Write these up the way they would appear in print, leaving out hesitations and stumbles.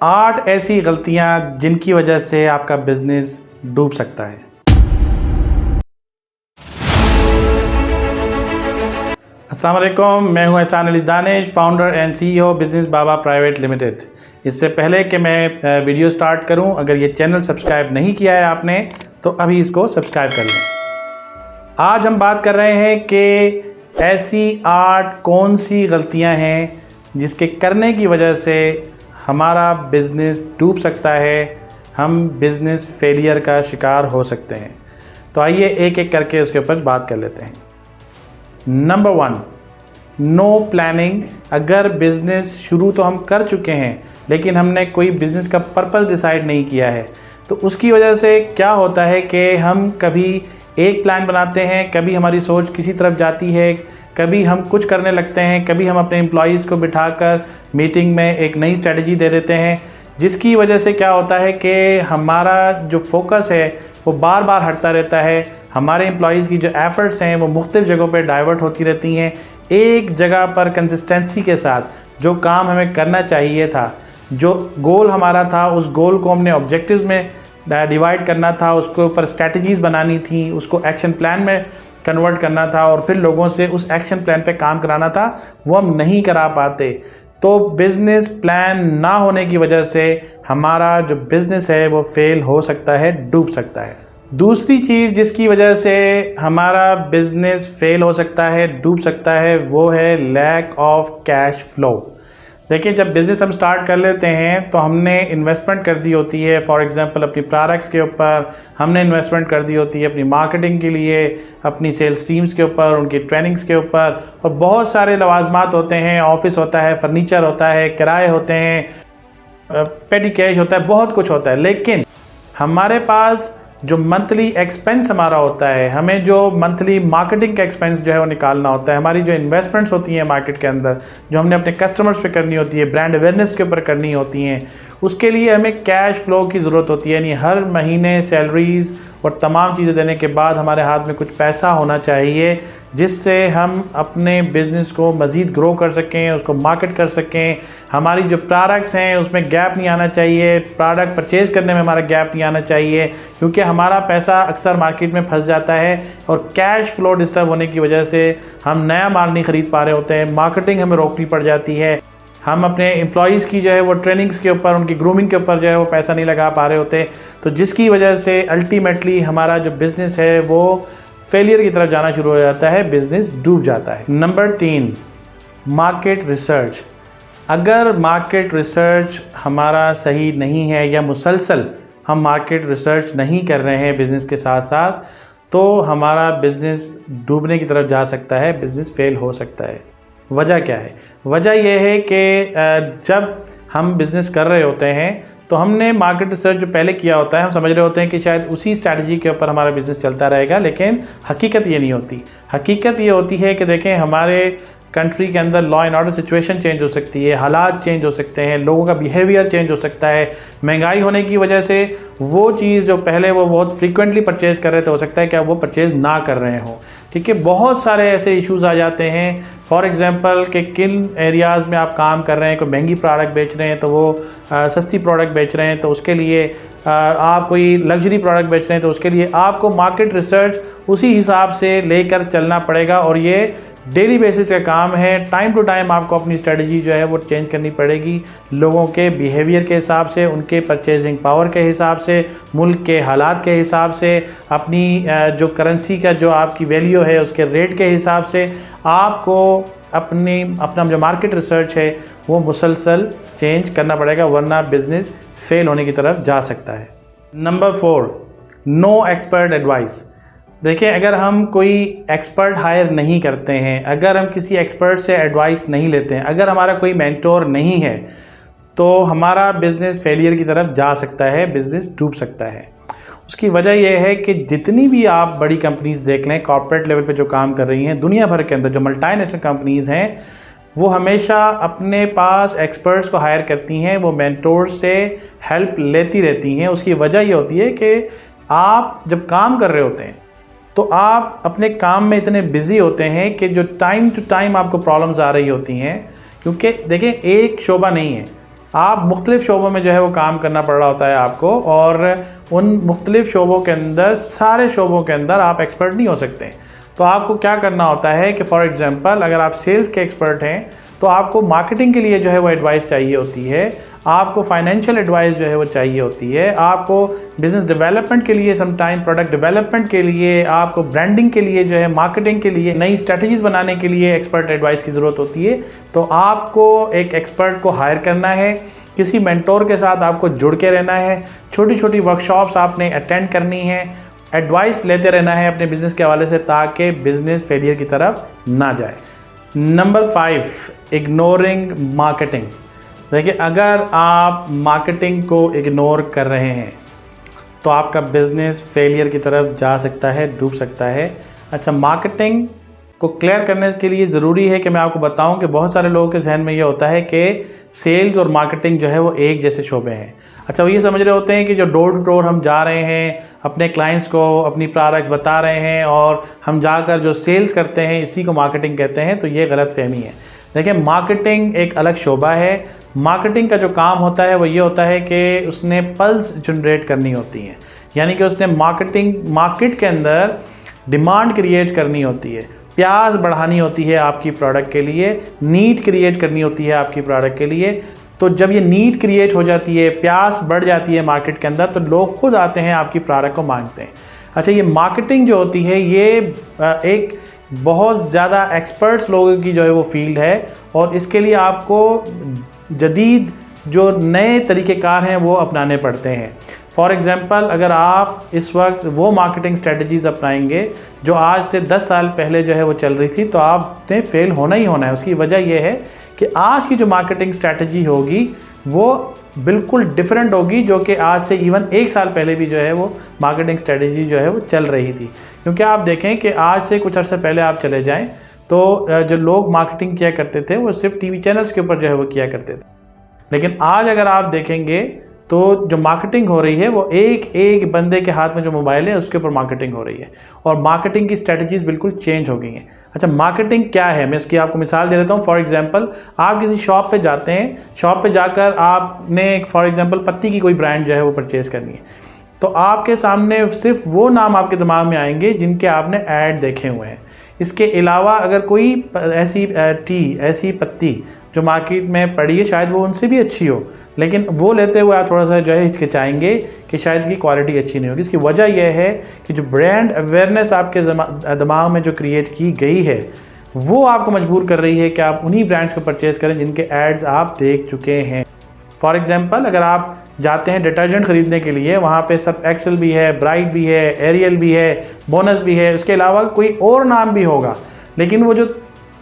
8 ऐसी गलतियां जिनकी वजह से आपका बिजनेस डूब सकता है। अस्सलाम वालेकुम, मैं हूं एहसान Ali Danish, founder and CEO business Baba private limited. इससे पहले कि मैं वीडियो स्टार्ट करूं, अगर ये चैनल सब्सक्राइब नहीं किया है आपने तो अभी इसको सब्सक्राइब कर लें। आज हम बात कर रहे हैं कि ऐसी 8 कौन सी गलतियां हैं जिसके करने की वजह से हमारा बिज़नेस डूब सकता है, हम बिज़नेस फेलियर का शिकार हो सकते हैं। तो आइए एक एक करके उसके ऊपर बात कर लेते हैं। Number 1, no planning. अगर बिज़नेस शुरू तो हम कर चुके हैं लेकिन हमने कोई बिज़नेस का पर्पस डिसाइड नहीं किया है, तो उसकी वजह से क्या होता है कि हम कभी एक प्लान बनाते हैं, कभी हमारी सोच किसी तरफ जाती है, कभी हम कुछ करने लगते हैं, कभी हम अपने एम्प्लॉयज़ को बिठाकर मीटिंग में एक नई स्ट्रेटजी दे देते हैं, जिसकी वजह से क्या होता है कि हमारा जो फोकस है वो बार बार हटता रहता है। हमारे एम्प्लॉयज़ की जो एफ़र्ट्स हैं वो मुख्तलिफ़ जगहों पे डाइवर्ट होती रहती हैं। एक जगह पर कंसिस्टेंसी के साथ जो काम हमें करना चाहिए था, जो गोल हमारा था, उस गोल को हमने ऑब्जेक्टिव्स में डिवाइड करना था, उसके ऊपर स्ट्रैटेजीज़ बनानी थी, उसको एक्शन प्लान में कन्वर्ट करना था और फिर लोगों से उस एक्शन प्लान पे काम कराना था, वो हम नहीं करा पाते। तो बिज़नेस प्लान ना होने की वजह से हमारा जो बिज़नेस है वो फेल हो सकता है, डूब सकता है। दूसरी चीज़ जिसकी वजह से हमारा बिज़नेस फेल हो सकता है, डूब सकता है, वो है लैक ऑफ कैश फ्लो। देखिए, जब बिज़नेस हम स्टार्ट कर लेते हैं तो हमने इन्वेस्टमेंट कर दी होती है। फॉर एग्जांपल अपनी प्रोडक्ट्स के ऊपर हमने इन्वेस्टमेंट कर दी होती है, अपनी मार्केटिंग के लिए, अपनी सेल्स टीम्स के ऊपर, उनकी ट्रेनिंग्स के ऊपर, और बहुत सारे लवाजमात होते हैं। ऑफिस होता है, फर्नीचर होता है, किराए होते हैं, पेटी कैश होता है, बहुत कुछ होता है। लेकिन हमारे पास जो मंथली एक्सपेंस हमारा होता है, हमें जो मंथली मार्केटिंग का एक्सपेंस जो है वो निकालना होता है, हमारी जो इन्वेस्टमेंट्स होती हैं मार्केट के अंदर, जो हमने अपने कस्टमर्स पे करनी होती है, ब्रांड अवेयरनेस के ऊपर करनी होती हैं, उसके लिए हमें कैश फ्लो की ज़रूरत होती है। यानी हर महीने सैलरीज़ और तमाम चीज़ें देने के बाद हमारे हाथ में कुछ पैसा होना चाहिए, जिससे हम अपने बिज़नेस को मज़ीद ग्रो कर सकें, उसको मार्केट कर सकें। हमारी जो प्रोडक्ट्स हैं उसमें गैप नहीं आना चाहिए, प्रोडक्ट परचेज़ करने में हमारा गैप नहीं आना चाहिए, क्योंकि हमारा पैसा अक्सर मार्केट में फंस जाता है और कैश फ्लो डिस्टर्ब होने की वजह से हम नया माल नहीं ख़रीद पा रहे होते हैं, मार्केटिंग हमें रोकनी पड़ जाती है, हम अपने एम्प्लॉयज़ की जो है वो ट्रेनिंग्स के ऊपर, उनकी ग्रूमिंग के ऊपर जो है वो पैसा नहीं लगा पा रहे होते, तो जिसकी वजह से अल्टीमेटली हमारा जो बिज़नेस है वो फेलियर की तरफ जाना शुरू हो जाता है, बिज़नेस डूब जाता है। Number 3, market research. अगर मार्केट रिसर्च हमारा सही नहीं है या मुसलसल हम मार्केट रिसर्च नहीं कर रहे हैं बिज़नेस के साथ साथ, तो हमारा बिज़नेस डूबने की तरफ जा सकता है, बिज़नेस फेल हो सकता है। वजह क्या है? वजह यह है कि जब हम बिज़नेस कर रहे होते हैं तो हमने मार्केट रिसर्च जो पहले किया होता है, हम समझ रहे होते हैं कि शायद उसी स्ट्रैटेजी के ऊपर हमारा बिज़नेस चलता रहेगा, लेकिन हकीकत ये नहीं होती। हकीकत ये होती है कि देखें, हमारे कंट्री के अंदर law and order situation change हो सकती है, हालात चेंज हो सकते हैं, लोगों का बिहेवियर चेंज हो सकता है। महंगाई होने की वजह से वो चीज़ जो पहले वो बहुत फ्रीक्वेंटली परचेज़ कर रहे थे, हो सकता है कि अब वो परचेज़ ना कर रहे हों। ठीक है, बहुत सारे ऐसे इश्यूज़ आ जाते हैं। फॉर एग्जांपल कि किन एरियाज़ में आप काम कर रहे हैं, कोई महंगी प्रोडक्ट बेच रहे हैं तो वो सस्ती प्रोडक्ट बेच रहे हैं, तो उसके लिए आप कोई लग्जरी प्रोडक्ट बेच रहे हैं तो उसके लिए आपको मार्केट रिसर्च उसी हिसाब से लेकर चलना पड़ेगा, और ये डेली बेसिस का काम है। टाइम टू टाइम आपको अपनी स्ट्रेटजी जो है वो चेंज करनी पड़ेगी, लोगों के बिहेवियर के हिसाब से, उनके परचेजिंग पावर के हिसाब से, मुल्क के हालात के हिसाब से, अपनी जो करेंसी का जो आपकी वैल्यू है उसके रेट के हिसाब से आपको अपना जो मार्केट रिसर्च है वो मुसलसल चेंज करना पड़ेगा, वरना बिज़नेस फेल होने की तरफ जा सकता है। Number 4, no expert advice. देखिए, अगर हम कोई एक्सपर्ट हायर नहीं करते हैं, अगर हम किसी एक्सपर्ट से एडवाइस नहीं लेते हैं, अगर हमारा कोई मेंटोर नहीं है, तो हमारा बिज़नेस फेलियर की तरफ जा सकता है, बिज़नेस डूब सकता है। उसकी वजह यह है कि जितनी भी आप बड़ी कंपनीज़ देख लें, कॉर्पोरेट लेवल पे जो काम कर रही हैं दुनिया भर के अंदर, जो मल्टीनेशनल कंपनीज़ हैं, वो हमेशा अपने पास एक्सपर्ट्स को हायर करती हैं, वो मेंटोर से हेल्प लेती रहती हैं। उसकी वजह ये होती है कि आप जब काम कर रहे होते हैं तो आप अपने काम में इतने बिजी होते हैं कि जो टाइम टू टाइम आपको प्रॉब्लम्स आ रही होती हैं, क्योंकि देखें, एक शोबा नहीं है, आप मुख्तलिफ़ शोबों में जो है वो काम करना पड़ रहा होता है आपको, और उन मुख्तलिफ़ शोबों के अंदर, सारे शोबों के अंदर आप एक्सपर्ट नहीं हो सकते। तो आपको क्या करना होता है कि फॉर एग्ज़ाम्पल अगर आप सेल्स के एक्सपर्ट हैं तो आपको मार्केटिंग के लिए जो है वो एडवाइस चाहिए होती है, आपको फाइनेंशियल एडवाइस जो है वो चाहिए होती है, आपको बिज़नेस डेवलपमेंट के लिए, समटाइम प्रोडक्ट डेवलपमेंट के लिए, आपको ब्रांडिंग के लिए जो है, मार्केटिंग के लिए, नई स्ट्रेटजीज़ बनाने के लिए एक्सपर्ट एडवाइस की ज़रूरत होती है। तो आपको एक एक्सपर्ट को हायर करना है, किसी मेंटोर के साथ आपको जुड़ के रहना है, छोटी छोटी वर्कशॉप्स आपने अटेंड करनी है, एडवाइस लेते रहना है अपने बिज़नेस के हवाले से, ताकि बिज़नेस फेलियर की तरफ ना जाए। Number 5, ignoring marketing. देखिए, अगर आप मार्केटिंग को इग्नोर कर रहे हैं तो आपका बिज़नेस फेलियर की तरफ जा सकता है, डूब सकता है। अच्छा, मार्केटिंग को क्लियर करने के लिए ज़रूरी है कि मैं आपको बताऊं कि बहुत सारे लोगों के जहन में ये होता है कि सेल्स और मार्केटिंग जो है वो एक जैसे शोबे हैं। अच्छा, वो ये समझ रहे होते हैं कि जो डोर टू डोर हम जा रहे हैं, अपने क्लाइंट्स को अपनी प्रोडक्ट्स बता रहे हैं और हम जाकर जो सेल्स करते हैं, इसी को मार्केटिंग कहते हैं। तो ये गलत फहमी है। देखिए, मार्केटिंग एक अलग शोबा है। मार्केटिंग का जो काम होता है वो ये होता है कि उसने पल्स जनरेट करनी होती है, यानी कि उसने मार्केट के अंदर डिमांड क्रिएट करनी होती है, प्यास बढ़ानी होती है आपकी प्रोडक्ट के लिए, नीड क्रिएट करनी होती है आपकी प्रोडक्ट के लिए। तो जब ये नीड क्रिएट हो जाती है, प्यास बढ़ जाती है मार्केट के अंदर, तो लोग खुद आते हैं आपकी प्रोडक्ट को मांगते हैं। अच्छा, ये मार्केटिंग जो होती है ये एक बहुत ज़्यादा एक्सपर्ट्स लोगों की जो है वो फील्ड है, और इसके लिए आपको जदीद जो नए तरीक़ेकार हैं वो अपनाने पड़ते हैं। फॉर एग्ज़ाम्पल, अगर आप इस वक्त वो मार्केटिंग स्ट्रेटजीज़ अपनाएंगे जो आज से 10 साल पहले जो है वो चल रही थी, तो आपने फेल होना ही होना है। उसकी वजह यह है कि आज की जो मार्केटिंग स्ट्रेटजी होगी वो बिल्कुल डिफरेंट होगी, जो कि आज से इवन 1 साल पहले भी जो है वो मार्केटिंग स्ट्रेटजी जो है वो चल रही थी। क्योंकि आप देखें कि आज से कुछ अर्से पहले आप चले जाएँ तो जो लोग मार्केटिंग किया करते थे वो सिर्फ टीवी चैनल्स के ऊपर जो है वो किया करते थे। लेकिन आज अगर आप देखेंगे तो जो मार्केटिंग हो रही है वो एक एक बंदे के हाथ में जो मोबाइल है उसके ऊपर मार्केटिंग हो रही है, और मार्केटिंग की स्ट्रेटजीज़ बिल्कुल चेंज हो गई हैं। अच्छा, मार्केटिंग क्या है, मैं इसकी आपको मिसाल दे देता हूँ। फॉर एग्जांपल, आप किसी शॉप पे जाते हैं, शॉप पे जाकर आपने फॉर एग्जांपल पत्ती की कोई ब्रांड जो है वो परचेज़ करनी है, तो आपके सामने सिर्फ वो नाम आपके दिमाग में आएंगे जिनके आपने ऐड देखे हुए हैं। इसके अलावा अगर कोई ऐसी पत्ती जो मार्केट में पड़ी है, शायद वो उनसे भी अच्छी हो, लेकिन वो लेते हुए आप थोड़ा सा जो है हिचकिचाएंगे कि शायद इसकी क्वालिटी अच्छी नहीं होगी। इसकी वजह यह है कि जो ब्रांड अवेयरनेस आपके दिमाग में जो क्रिएट की गई है वो आपको मजबूर कर रही है कि आप उन्हीं ब्रांड्स को परचेज़ करें जिनके एड्स आप देख चुके हैं। फॉर एग्जांपल, अगर आप जाते हैं डिटर्जेंट ख़रीदने के लिए, वहाँ पे सर्फ एक्सेल भी है, ब्राइट भी है, एरियल भी है, बोनस भी है, उसके अलावा कोई और नाम भी होगा, लेकिन वो जो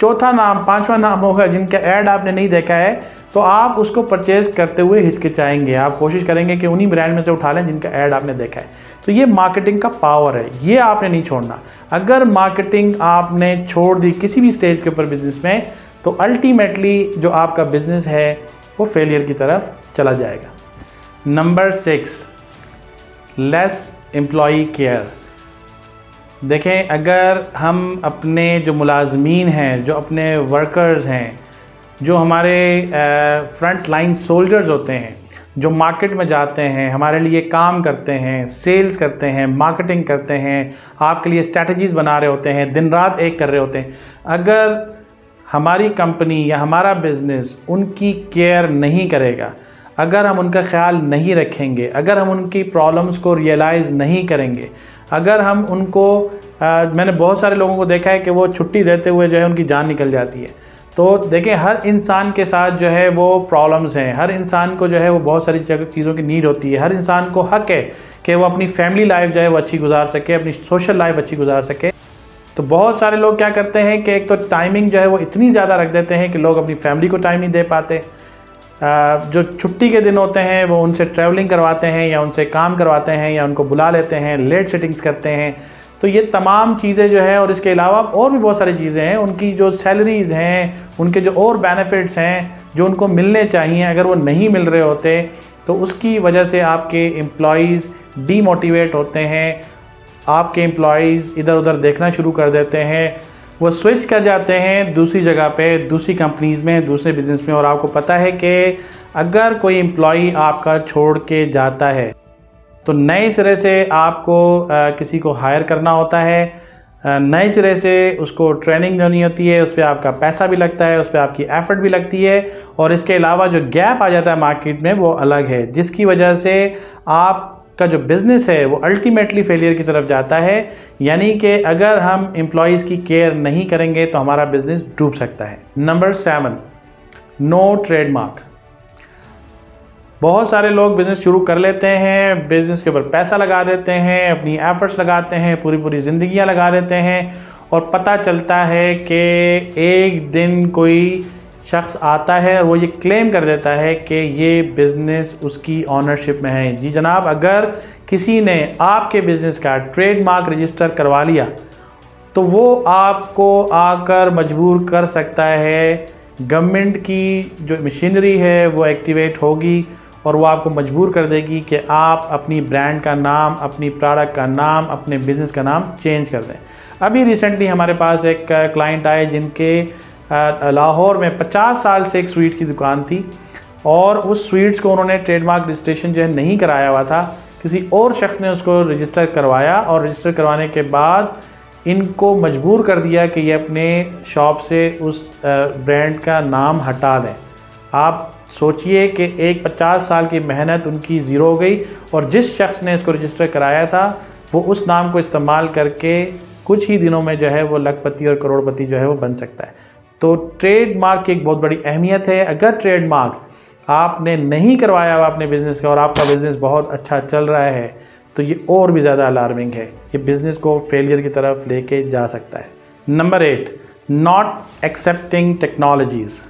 चौथा नाम, पांचवा नाम होगा जिनका ऐड आपने नहीं देखा है, तो आप उसको परचेज़ करते हुए हिचकिचाएंगे। आप कोशिश करेंगे कि उन्हीं ब्रांड में से उठा लें जिनका ऐड आपने देखा है। तो ये मार्केटिंग का पावर है, ये आपने नहीं छोड़ना। अगर मार्केटिंग आपने छोड़ दी किसी भी स्टेज के ऊपर बिजनेस में, तो अल्टीमेटली जो आपका बिजनेस है वो फेलियर की तरफ चला जाएगा। Number 6, less employee care. देखें, अगर हम अपने जो मुलाजमीन हैं, जो अपने वर्कर्स हैं, जो हमारे फ्रंट लाइन सोल्जर्स होते हैं, जो मार्केट में जाते हैं, हमारे लिए काम करते हैं, सेल्स करते हैं, मार्केटिंग करते हैं, आपके लिए स्ट्रैटेजीज़ बना रहे होते हैं, दिन रात एक कर रहे होते हैं, अगर हमारी कंपनी या हमारा बिज़नेस उनकी केयर नहीं करेगा, अगर हम उनका ख्याल नहीं रखेंगे, अगर हम उनकी प्रॉब्लम्स को रियलाइज़ नहीं करेंगे, अगर हम उनको मैंने बहुत सारे लोगों को देखा है कि वो छुट्टी देते हुए जो है उनकी जान निकल जाती है। तो देखें, हर इंसान के साथ जो है वो प्रॉब्लम्स हैं, हर इंसान को जो है वो बहुत सारी चीज़ों की नीड होती है, हर इंसान को हक है कि वो अपनी फैमिली लाइफ जो है वो अच्छी गुजार सके, अपनी सोशल लाइफ अच्छी गुजार सके। तो बहुत सारे लोग क्या करते हैं कि एक तो टाइमिंग जो है वो इतनी ज़्यादा रख देते हैं कि लोग अपनी फैमिली को टाइम नहीं दे पाते। जो छुट्टी के दिन होते हैं वो उनसे ट्रैवलिंग करवाते हैं या उनसे काम करवाते हैं या उनको बुला लेते हैं, लेट सेटिंग्स करते हैं। तो ये तमाम चीज़ें जो है, और इसके अलावा और भी बहुत सारी चीज़ें हैं, उनकी जो सैलरीज़ हैं, उनके जो और बेनिफिट्स हैं जो उनको मिलने चाहिए, अगर वो नहीं मिल रहे होते तो उसकी वजह से आपके एम्प्लॉइज़ डीमोटिवेट होते हैं, आपके एम्प्लॉइज़ इधर उधर देखना शुरू कर देते हैं, वो स्विच कर जाते हैं दूसरी जगह पे, दूसरी कंपनीज़ में, दूसरे बिज़नेस में। और आपको पता है कि अगर कोई एम्प्लॉई आपका छोड़ के जाता है तो नए सिरे से आपको किसी को हायर करना होता है, नए सिरे से उसको ट्रेनिंग देनी होती है, उस पर आपका पैसा भी लगता है, उस पर आपकी एफर्ट भी लगती है, और इसके अलावा जो गैप आ जाता है मार्केट में वो अलग है, जिसकी वजह से आपका जो बिज़नेस है वो अल्टीमेटली फेलियर की तरफ जाता है। यानी कि अगर हम एम्प्लॉयज़ की केयर नहीं करेंगे तो हमारा बिज़नेस डूब सकता है। Number 7, no trademark. बहुत सारे लोग बिज़नेस शुरू कर लेते हैं, बिज़नेस के ऊपर पैसा लगा देते हैं, अपनी एफर्ट्स लगाते हैं, पूरी ज़िंदगियां लगा देते हैं, और पता चलता है कि एक दिन कोई शख्स आता है और वो ये क्लेम कर देता है कि ये बिज़नेस उसकी ऑनरशिप में है। जी जनाब, अगर किसी ने आपके बिज़नेस का ट्रेडमार्क रजिस्टर करवा लिया तो वो आपको आकर मजबूर कर सकता है, गवर्नमेंट की जो मशीनरी है वो एक्टिवेट होगी और वो आपको मजबूर कर देगी कि आप अपनी ब्रांड का नाम, अपनी प्रोडक्ट का नाम, अपने बिज़नेस का नाम चेंज कर दें। अभी रिसेंटली हमारे पास एक क्लाइंट आए जिनके लाहौर में 50 साल से एक स्वीट की दुकान थी, और उस स्वीट्स को उन्होंने ट्रेडमार्क रजिस्ट्रेशन जो है नहीं कराया हुआ था, किसी और शख्स ने उसको रजिस्टर करवाया, और रजिस्टर करवाने के बाद इनको मजबूर कर दिया कि ये अपने शॉप से उस ब्रांड का नाम हटा दें। आप सोचिए कि एक 50 साल की मेहनत उनकी ज़ीरो हो गई, और जिस शख्स ने इसको रजिस्टर कराया था वो उस नाम को इस्तेमाल करके कुछ ही दिनों में जो है वो लखपति और करोड़पति जो है वो बन सकता है। तो ट्रेडमार्क की एक बहुत बड़ी अहमियत है। अगर ट्रेडमार्क आपने नहीं करवाया हुआ अपने बिज़नेस का और आपका बिज़नेस बहुत अच्छा चल रहा है तो ये और भी ज़्यादा अलार्मिंग है, ये बिज़नेस को फेलियर की तरफ लेके जा सकता है। Number 8, not accepting technologies.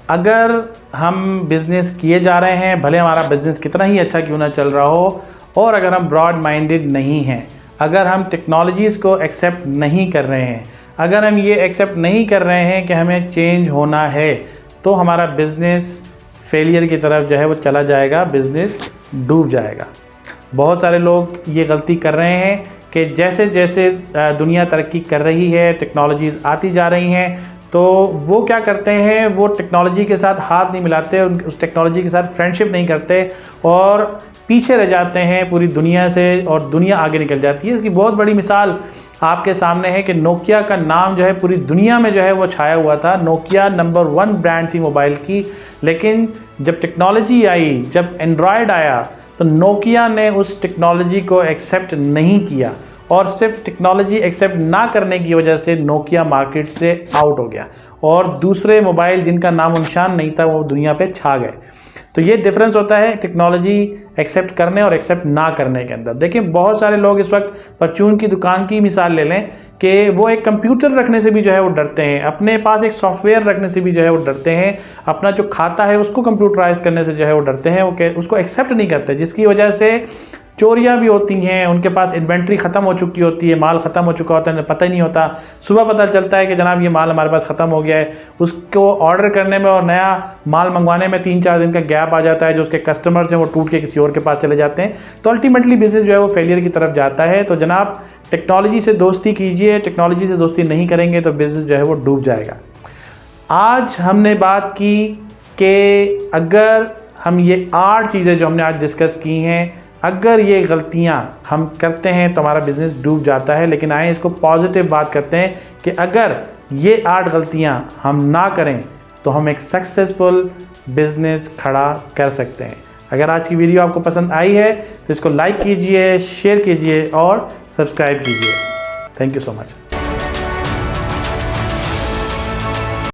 अगर हम बिज़नेस किए जा रहे हैं, भले हमारा बिज़नेस कितना ही अच्छा क्यों ना चल रहा हो, और अगर हम ब्रॉड माइंडेड नहीं हैं, अगर हम टेक्नोलॉजीज़ को एक्सेप्ट नहीं कर रहे हैं, अगर हम ये एक्सेप्ट नहीं कर रहे हैं कि हमें चेंज होना है, तो हमारा बिज़नेस फेलियर की तरफ जो है वो चला जाएगा, बिज़नेस डूब जाएगा। बहुत सारे लोग ये गलती कर रहे हैं कि जैसे जैसे दुनिया तरक्की कर रही है, टेक्नोलॉजीज़ आती जा रही हैं, तो वो क्या करते हैं, वो टेक्नोलॉजी के साथ हाथ नहीं मिलाते, उस टेक्नोलॉजी के साथ फ्रेंडशिप नहीं करते और पीछे रह जाते हैं पूरी दुनिया से, और दुनिया आगे निकल जाती है। इसकी बहुत बड़ी मिसाल आपके सामने है कि नोकिया का नाम जो है पूरी दुनिया में जो है वो छाया हुआ था। नोकिया नंबर 1 ब्रांड थी मोबाइल की, लेकिन जब टेक्नोलॉजी आई, जब एंड्रॉयड आया, तो नोकिया ने उस टेक्नोलॉजी को एक्सेप्ट नहीं किया, और सिर्फ टेक्नोलॉजी एक्सेप्ट ना करने की वजह से नोकिया मार्केट से आउट हो गया, और दूसरे मोबाइल जिनका नाम निशान नहीं था वो दुनिया पे छा गए। तो ये डिफरेंस होता है टेक्नोलॉजी एक्सेप्ट करने और एक्सेप्ट ना करने के अंदर। देखिए, बहुत सारे लोग इस वक्त परचून की दुकान की मिसाल ले लें कि वो एक कंप्यूटर रखने से भी जो है वो डरते हैं, अपने पास एक सॉफ्टवेयर रखने से भी जो है वो डरते हैं, अपना जो खाता है उसको कंप्यूटराइज करने से जो है वो डरते हैं, वो उसको एक्सेप्ट नहीं करते, जिसकी वजह से चोरियां भी होती हैं, उनके पास इन्वेंट्री ख़त्म हो चुकी होती है, माल ख़त्म हो चुका होता है, पता ही नहीं होता। सुबह पता चलता है कि जनाब ये माल हमारे पास ख़त्म हो गया है, उसको ऑर्डर करने में और नया माल मंगवाने में 3-4 दिन का गैप आ जाता है, जो उसके कस्टमर्स हैं वो टूट के किसी और के पास चले जाते हैं, तो अल्टीमेटली बिज़नेस जो है वो फेलियर की तरफ जाता है। तो जनाब, टेक्नोलॉजी से दोस्ती कीजिए, टेक्नोलॉजी से दोस्ती नहीं करेंगे तो बिज़नेस जो है वो डूब जाएगा। आज हमने बात की कि अगर हम ये 8 चीज़ें जो हमने आज डिस्कस की हैं, अगर ये गलतियां हम करते हैं तो हमारा बिज़नेस डूब जाता है। लेकिन आए इसको पॉजिटिव बात करते हैं कि अगर ये 8 गलतियां हम ना करें तो हम एक सक्सेसफुल बिज़नेस खड़ा कर सकते हैं। अगर आज की वीडियो आपको पसंद आई है तो इसको लाइक कीजिए, शेयर कीजिए और सब्सक्राइब कीजिए। Thank you so much.